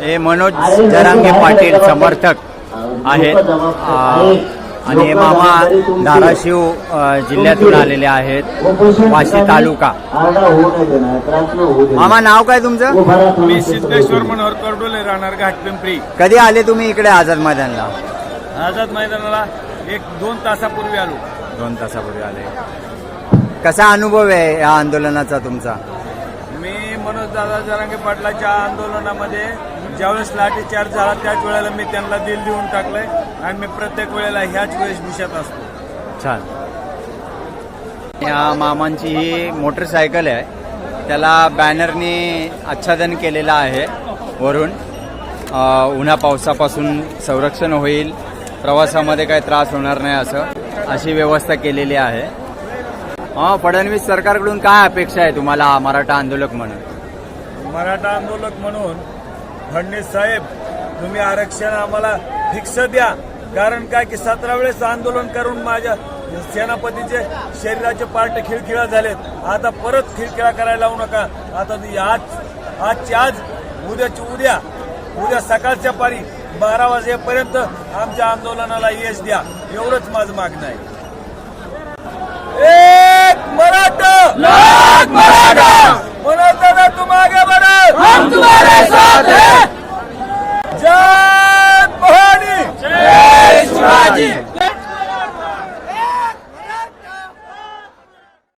हे मनोज जरांगे पाटील समर्थक आहेत आणि मामा धाराशिव जिल्ह्यातून आलेले आहेत, वाशी तालुका. मामा नाव काय तुमचं? मी सिद्धेश्वर मनोहर कर्डोले, राहणार घाटपिंपरी. कधी आले तुम्ही इकडे आझाद मैदानला? आझाद मैदानाला 1-2 तासापूर्वी आलो. 2 तासापूर्वी आले. कसा अनुभव आहे या आंदोलनाचा तुमचा? मी मनोज दादा जरांगे पाटलाच्या आंदोलनामध्ये ज्यावेळेस लाठीचार्ज झाला त्याच वेळेला मी त्यांना दिल देऊन टाकलंय आणि मी प्रत्येक वेळेला ह्याच वेशभूषेत असतो. छान. या मामांची ही मोटरसायकल आहे, त्याला बॅनरनी आच्छादन केलेलं आहे वरून. उन्हा पावसापासून संरक्षण होईल, प्रवासामध्ये काही त्रास होणार नाही असं अशी व्यवस्था केलेली आहे. फडणवीस सरकारकडून काय अपेक्षा आहे तुम्हाला मराठा आंदोलक म्हणून? मराठा आंदोलक म्हणून फडणवीस साहेब, तुम्ही आरक्षण आम्हाला फिक्स द्या. कारण काय की 17 वेळेस आंदोलन करून माझ्या सेनापतीचे शरीराचे पार्ट खिळखिळा झालेत. आता परत खिळखिळा करायला लावू नका. आता आजची आज, उद्याची उद्या सकाळच्या पारी 12 वाजेपर्यंत आमच्या आंदोलनाला यश द्या, एवढंच माझं मागणं आहे. एक मराठा, मनोज दादा तुम आगे बढ़ो, हम